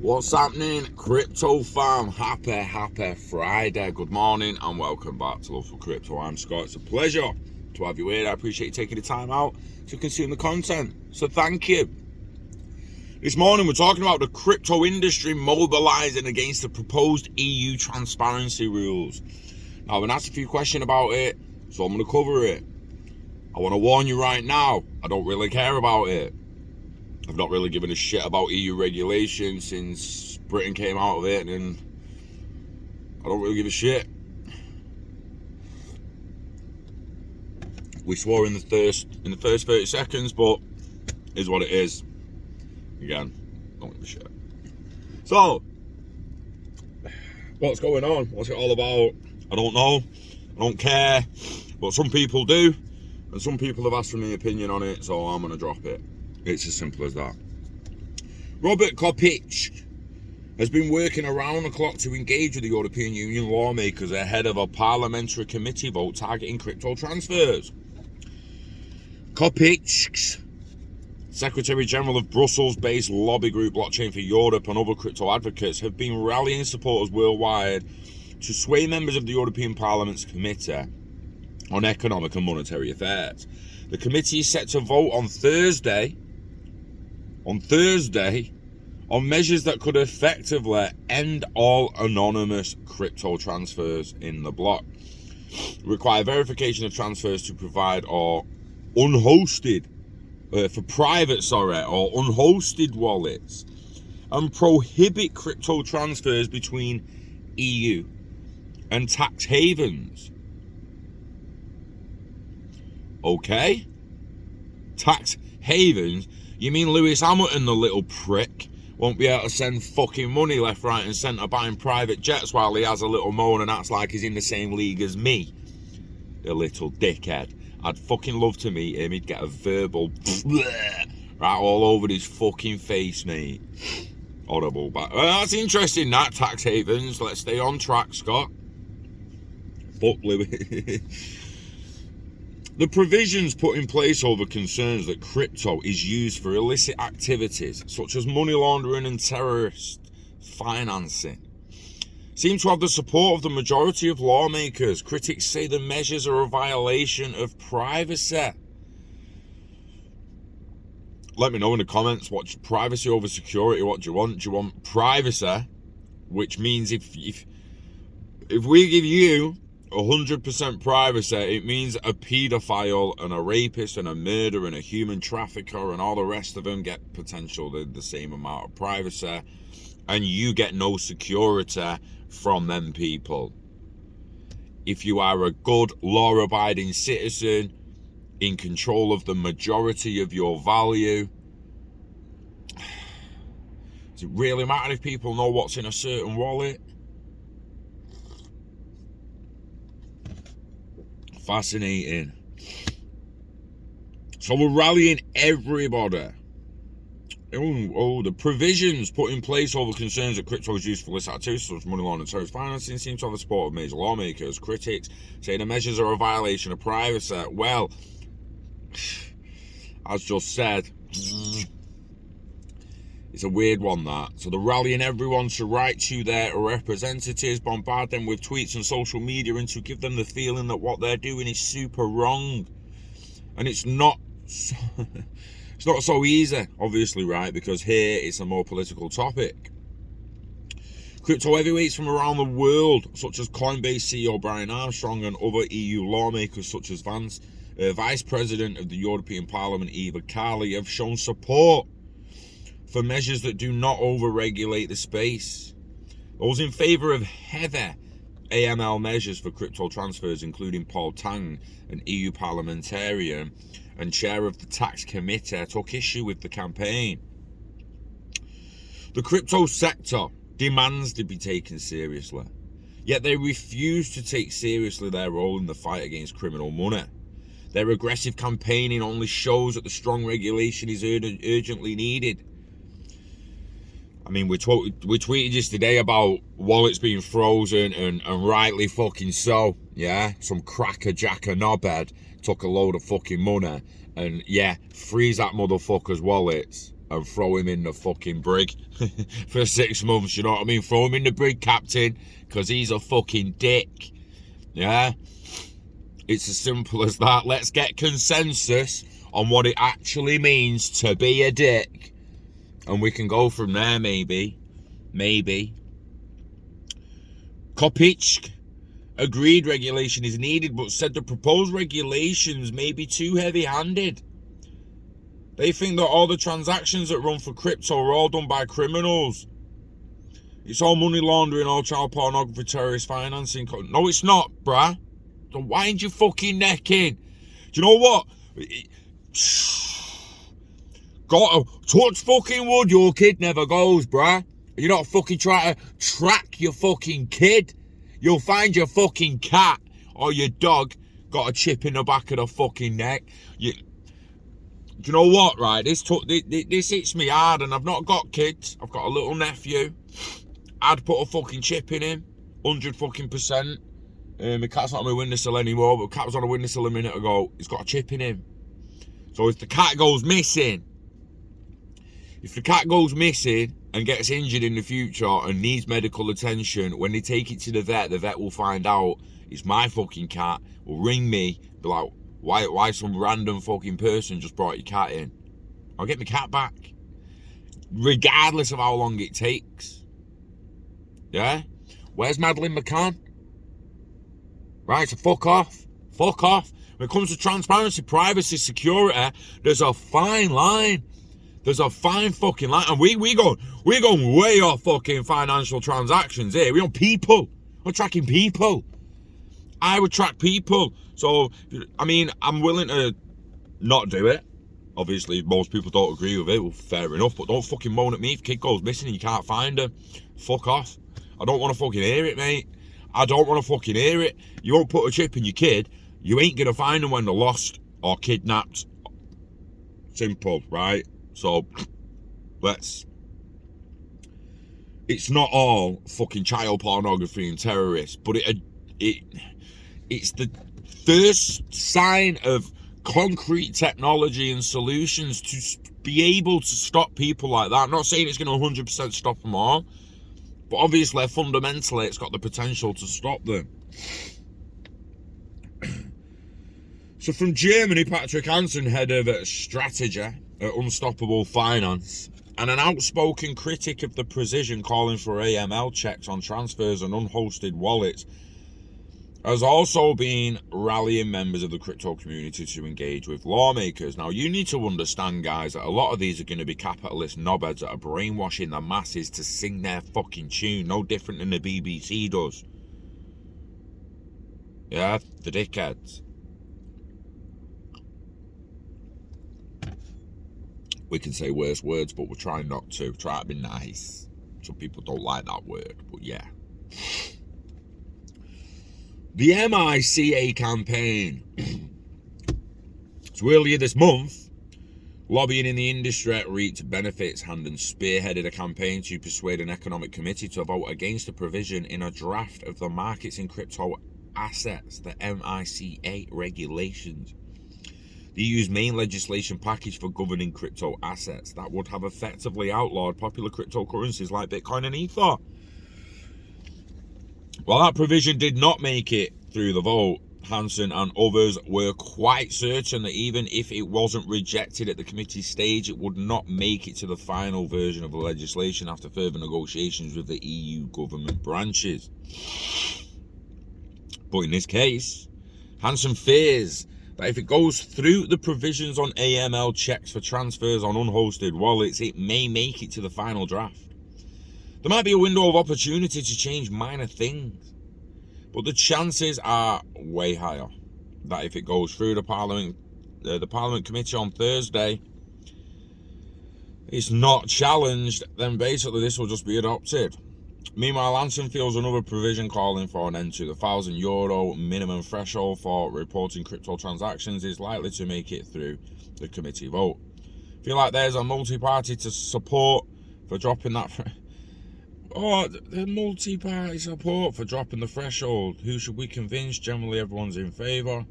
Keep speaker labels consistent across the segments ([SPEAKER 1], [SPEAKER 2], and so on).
[SPEAKER 1] What's happening, crypto fam? Happy Friday. Good morning and welcome back to Love for Crypto. I'm Scott. It's a pleasure to have you here. I appreciate you taking the time out to consume the content, so thank you. This morning we're talking about the crypto industry mobilizing against the proposed EU transparency rules. Now I've been asked a few questions about it, so I'm going to cover it. I want to warn you right now, I don't really care about it. I've not really given a shit about EU regulation since Britain came out of it, and I don't really give a shit. We swore in the first 30 seconds, but is what it is. Again, don't give a shit. So, what's going on? What's it all about? I don't know. I don't care. But some people do, and some people have asked for my opinion on it, so I'm going to drop it. It's as simple as that. Robert Kopitsch has been working around the clock to engage with the European Union lawmakers ahead of a parliamentary committee vote targeting crypto transfers. Kopitsch, Secretary General of Brussels-based lobby group Blockchain for Europe, and other crypto advocates have been rallying supporters worldwide to sway members of the European Parliament's Committee on Economic and Monetary Affairs. The committee is set to vote on Thursday on measures that could effectively end all anonymous crypto transfers in the bloc, require verification of transfers to provide or unhosted unhosted wallets, and prohibit crypto transfers between EU and tax havens. Okay? Tax havens? You mean Lewis Hamilton, the little prick, won't be able to send fucking money left, right and centre buying private jets while he has a little moan and acts like he's in the same league as me? The little dickhead. I'd fucking love to meet him. He'd get a verbal right all over his fucking face, mate. Horrible. But that's interesting, that, tax havens. Let's stay on track, Scott. Fuck Lewis. The provisions put in place over concerns that crypto is used for illicit activities such as money laundering and terrorist financing seem to have the support of the majority of lawmakers. Critics say the measures are a violation of privacy. Let me know in the comments, what's privacy over security? What do you want? Do you want privacy? Which means if we give you 100% privacy, it means a paedophile and a rapist and a murderer and a human trafficker and all the rest of them get potentially the same amount of privacy, and you get no security from them people. If you are a good law-abiding citizen in control of the majority of your value, does it really matter if people know what's in a certain wallet? Fascinating. So we're rallying everybody. The provisions put in place over concerns that crypto is used for illicit activities such as money laundering and terrorist financing seem to have the support of major lawmakers. Critics say the measures are a violation of privacy. Well, as just said, it's a weird one, that. So they're rallying everyone to write to their representatives, bombard them with tweets and social media, and to give them the feeling that what they're doing is super wrong. And it's not so easy, obviously, right? Because here it's a more political topic. Crypto heavyweights from around the world, such as Coinbase CEO Brian Armstrong and other EU lawmakers such as Vice President of the European Parliament Eva Kaili, have shown support for measures that do not over-regulate the space. Those in favour of heavy AML measures for crypto transfers, including Paul Tang, an EU parliamentarian and chair of the tax committee, took issue with the campaign. The crypto sector demands to be taken seriously, yet they refuse to take seriously their role in the fight against criminal money. Their aggressive campaigning only shows that the strong regulation is urgently needed. I mean, we tweeted yesterday about wallets being frozen, and rightly fucking so, yeah? Some cracker jacker knobhead took a load of fucking money and, yeah, freeze that motherfucker's wallets and throw him in the fucking brig for 6 months, you know what I mean? Throw him in the brig, Captain, because he's a fucking dick. Yeah? It's as simple as that. Let's get consensus on what it actually means to be a dick, and we can go from there, maybe. Kopitsch agreed regulation is needed, but said the proposed regulations may be too heavy-handed. They think that all the transactions that run for crypto are all done by criminals. It's all money laundering, all child pornography, terrorist financing. No, it's not, bruh. Don't wind your fucking neck in. Do you know what? Gotta touch fucking wood, your kid never goes, bruh. You're not fucking trying to track your fucking kid. You'll find your fucking cat or your dog got a chip in the back of the fucking neck. Do you know what, right? This hits me hard, and I've not got kids. I've got a little nephew. I'd put a fucking chip in him, 100 fucking %. My cat's not on my windowsill anymore, but the cat was on a windowsill a minute ago. He's got a chip in him. So if the cat goes missing, and gets injured in the future and needs medical attention, when they take it to the vet will find out it's my fucking cat, will ring me, be like, why some random fucking person just brought your cat in? I'll get my cat back, regardless of how long it takes. Yeah? Where's Madeleine McCann? Right, so fuck off. When it comes to transparency, privacy, security, there's a fine line. There's a fine fucking line, and we're going way off fucking financial transactions here. We want people. We're tracking people. I would track people. So, I mean, I'm willing to not do it. Obviously, most people don't agree with it. Well, fair enough, but don't fucking moan at me if kid goes missing and you can't find her. Fuck off. I don't want to fucking hear it, mate. I don't want to fucking hear it. You won't put a chip in your kid, you ain't going to find them when they're lost or kidnapped. Simple, right? So, it's not all fucking child pornography and terrorists, but it's the first sign of concrete technology and solutions to be able to stop people like that. I'm not saying it's going to 100% stop them all, but obviously, fundamentally, it's got the potential to stop them. So from Germany, Patrick Hansen, head of strategy at Unstoppable Finance, and an outspoken critic of the precision calling for AML checks on transfers and unhosted wallets, has also been rallying members of the crypto community to engage with lawmakers. Now, you need to understand, guys, that a lot of these are going to be capitalist knobheads that are brainwashing the masses to sing their fucking tune, no different than the BBC does. Yeah, the dickheads. We can say worse words, but we're trying not to. Try to be nice. Some people don't like that word, but yeah. The MICA campaign. So earlier this month, lobbying in the industry reaped benefits and spearheaded a campaign to persuade an economic committee to vote against a provision in a draft of the Markets in Crypto Assets, the MICA regulations. The EU's main legislation package for governing crypto assets that would have effectively outlawed popular cryptocurrencies like Bitcoin and Ether. While that provision did not make it through the vote, Hansen and others were quite certain that even if it wasn't rejected at the committee stage, it would not make it to the final version of the legislation after further negotiations with the EU government branches. But in this case, Hansen fears that if it goes through the provisions on AML checks for transfers on unhosted wallets, it may make it to the final draft. There might be a window of opportunity to change minor things, but the chances are way higher that if it goes through the Parliament committee on Thursday, it's not challenged, then basically this will just be adopted. Meanwhile, Hansen feels another provision calling for an end to the €1,000 minimum threshold for reporting crypto transactions is likely to make it through the committee vote. I feel like there's a multi-party to support for dropping that. The multi-party support for dropping the threshold. Who should we convince? Generally, everyone's in favour.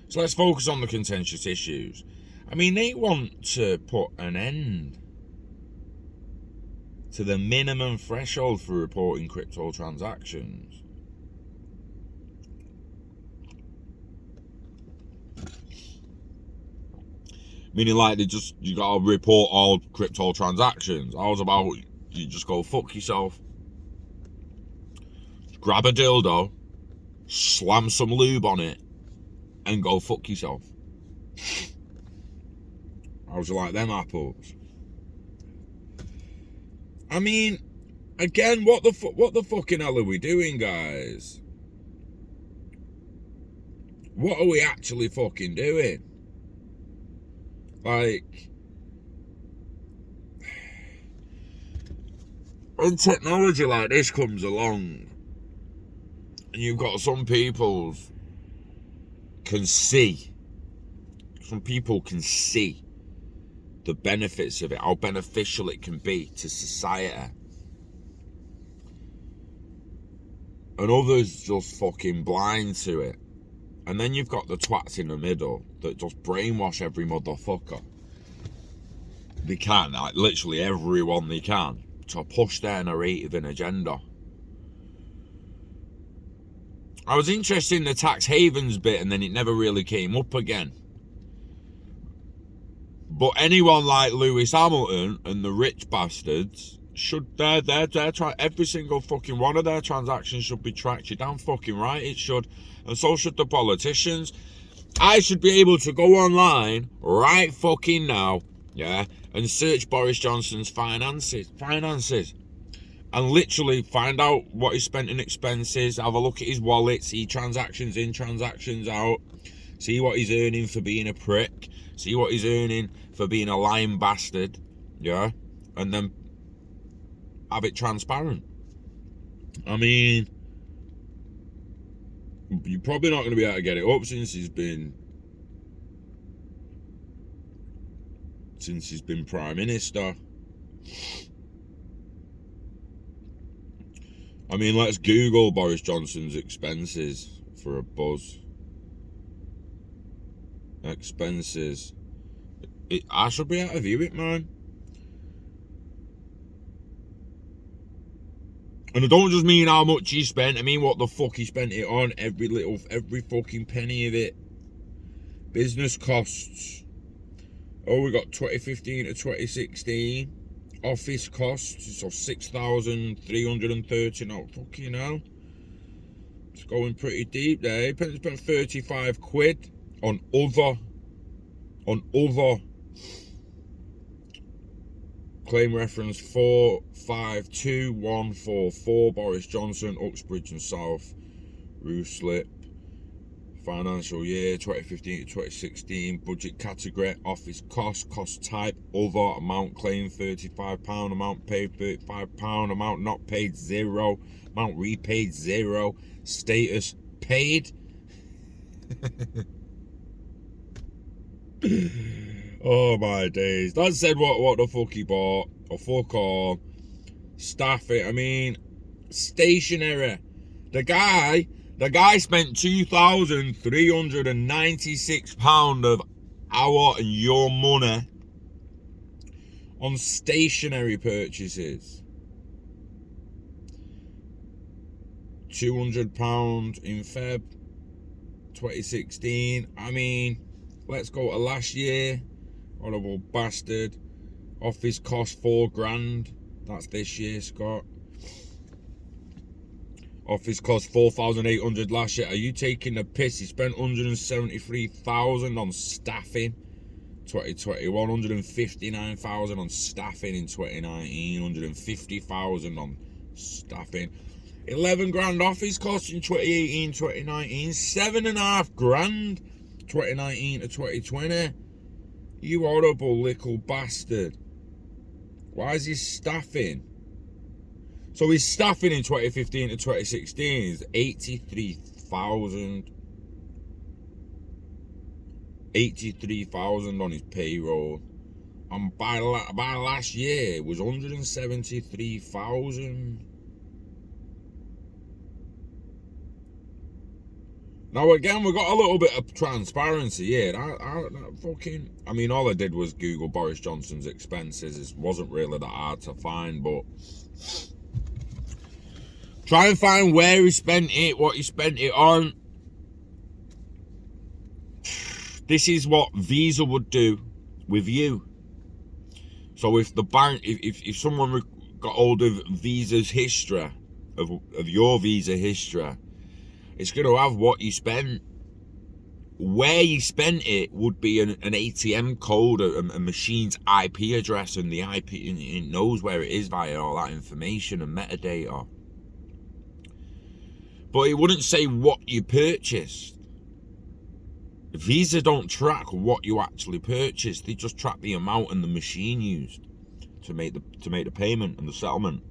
[SPEAKER 1] So let's focus on the contentious issues. I mean, they want to put an end to the minimum threshold for reporting crypto transactions. Meaning like you gotta report all crypto transactions. I was about, you just go fuck yourself. Grab a dildo, slam some lube on it, and go fuck yourself. How's you like them apples? I mean, again, what the fucking hell are we doing, guys? What are we actually fucking doing? Like, when technology like this comes along, and you've got some people can see the benefits of it, how beneficial it can be to society, and others just fucking blind to it. And then you've got the twats in the middle that just brainwash every motherfucker they can, like literally everyone they can, to push their narrative and agenda. I was interested in the tax havens bit, and then it never really came up again. But anyone like Lewis Hamilton and the rich bastards should every single fucking one of their transactions should be tracked. You're damn fucking right, it should. And so should the politicians. I should be able to go online right fucking now, yeah, and search Boris Johnson's finances, and literally find out what he spent in expenses, have a look at his wallet, see transactions in, transactions out, see what he's earning for being a prick, see what he's earning for being a lying bastard, yeah, and then have it transparent. I mean, you're probably not going to be able to get it up since he's been Prime Minister. I mean, let's Google Boris Johnson's expenses for a buzz. Expenses. I should be able to view it, man. And I don't just mean how much he spent, I mean what the fuck he spent it on. Every fucking penny of it. Business costs. Oh, we got 2015 to 2016. Office costs, so 6,330. Now, fucking hell. It's going pretty deep there. He spent 35 quid on other. Claim reference 452144. Boris Johnson, Uxbridge and South. Roof slip. Financial year 2015 to 2016. Budget category. Office cost type. Other. Amount claimed £35. Amount paid £35. Amount not paid 0. Amount repaid 0. Status paid. Oh my days. That said what the fuck he bought. Or fuck all. Staff it. I mean, stationery. The guy spent £2,396 of our and your money on stationery purchases. £200 in Feb 2016. I mean, let's go to last year. Horrible bastard. Office cost £4,000. That's this year, Scott. Office cost 4,800 last year. Are you taking the piss? He spent 173,000 on staffing. 2021, 159,000 on staffing in 2019. 150,000 on staffing. 11 grand office cost in 2018, 2019. 7.5 grand 2019 to 2020. You horrible little bastard. Why is he staffing? So his staffing in 2015 to 2016 is 83,000. 83,000 on his payroll. And by last year it was 173,000. Now again, we got a little bit of transparency here. I mean, all I did was Google Boris Johnson's expenses. It wasn't really that hard to find, but try and find where he spent it, what he spent it on. This is what Visa would do with you. So if the bank, if someone got hold of Visa's history, of your Visa history, it's going to have what you spent. Where you spent it would be an ATM code, a machine's IP address, and the IP, and it knows where it is via all that information and metadata. But it wouldn't say what you purchased. Visa don't track what you actually purchased. They just track the amount and the machine used to make the payment and the settlement.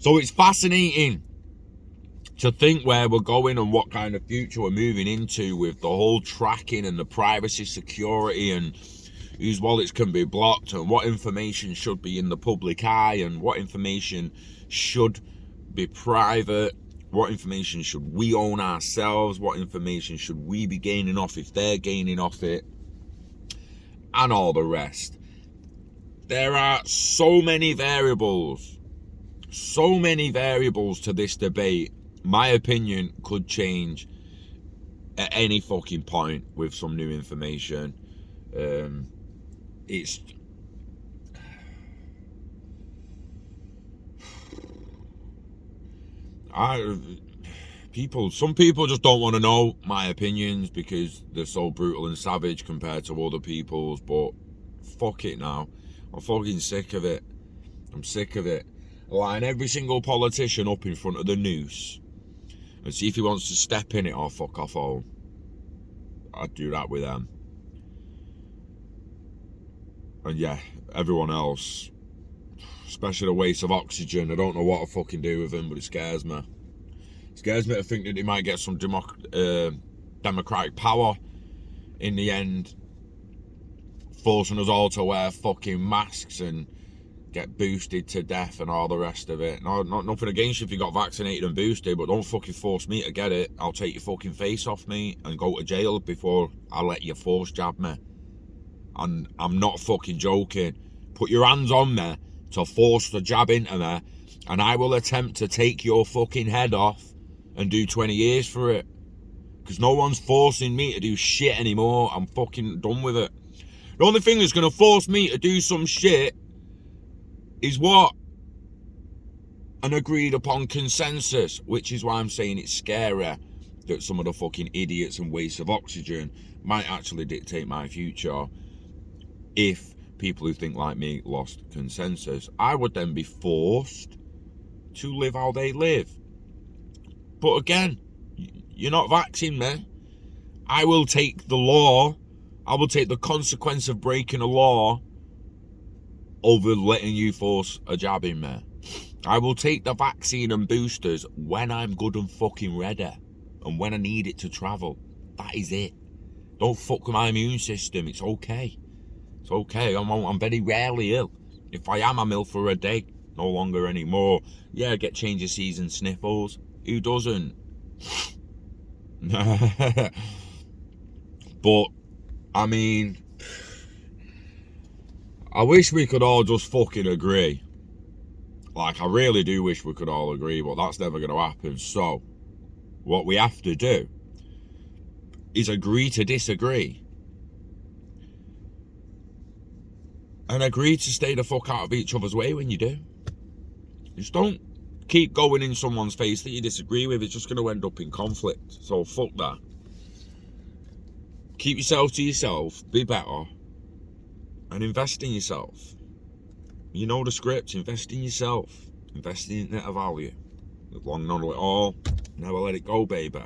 [SPEAKER 1] So it's fascinating to think where we're going and what kind of future we're moving into with the whole tracking and the privacy, security, and whose wallets can be blocked, and what information should be in the public eye, and what information should be private, what information should we own ourselves, what information should we be gaining off if they're gaining off it, and all the rest. There are so many variables to this debate. My opinion could change at any fucking point with some new information. Some people just don't want to know my opinions because they're so brutal and savage compared to other people's, but fuck it now. I'm fucking sick of it. I'm sick of it. Line every single politician up in front of the noose and see if he wants to step in it or fuck off home. I'd do that with them. And yeah, everyone else, especially the waste of oxygen, I don't know what to fucking do with them, but it scares me. It scares me to think that they might get some democratic power in the end, forcing us all to wear fucking masks and get boosted to death and all the rest of it. No, nothing against you if you got vaccinated and boosted, but don't fucking force me to get it. I'll take your fucking face off me and go to jail before I let you force jab me. And I'm not fucking joking. Put your hands on me to force the jab into me, and I will attempt to take your fucking head off and do 20 years for it. Because no one's forcing me to do shit anymore. I'm fucking done with it. The only thing that's going to force me to do some shit is what? An agreed upon consensus, which is why I'm saying it's scary that some of the fucking idiots and waste of oxygen might actually dictate my future if people who think like me lost consensus. I would then be forced to live how they live. But again, you're not vaccinating me. I will take the law, I will take the consequence of breaking a law over letting you force a jab in me. I will take the vaccine and boosters when I'm good and fucking ready and when I need it to travel. That is it. Don't fuck with my immune system. It's okay. It's okay. I'm very rarely ill. If I am, I'm ill for a day. No longer anymore. Yeah, I get change of season sniffles. Who doesn't? But, I mean, I wish we could all just fucking agree. Like, I really do wish we could all agree, but that's never going to happen. So, what we have to do is agree to disagree. And agree to stay the fuck out of each other's way when you do. Just don't keep going in someone's face that you disagree with. It's just going to end up in conflict. So, fuck that. Keep yourself to yourself. Be better. And invest in yourself. You know the script. Invest in yourself. Invest in net of value. Long know it all. Never let it go, baby.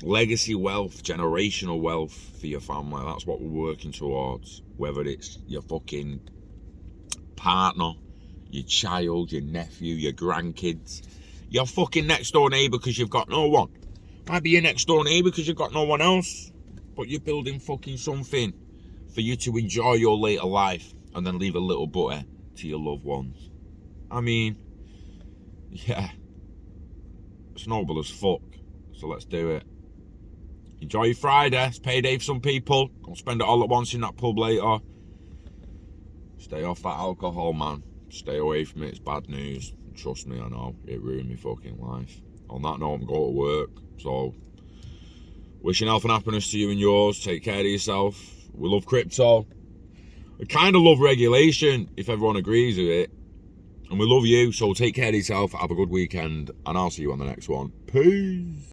[SPEAKER 1] Legacy wealth, generational wealth for your family. That's what we're working towards. Whether it's your fucking partner, your child, your nephew, your grandkids, your fucking next door neighbour because you've got no one. Might be your next door neighbour because you've got no one else. But you're building fucking something for you to enjoy your later life and then leave a little butter to your loved ones. I mean, Yeah. It's noble as fuck. So let's do it. Enjoy your Friday. It's payday for some people. Don't spend it all at once in that pub later. Stay off that alcohol, man. Stay away from it. It's bad news. Trust me, I know. It ruined my fucking life. On that note, I'm going to work. So, wishing health and happiness to you and yours. Take care of yourself. We love crypto. We kind of love regulation, if everyone agrees with it. And we love you. So take care of yourself. Have a good weekend. And I'll see you on the next one. Peace.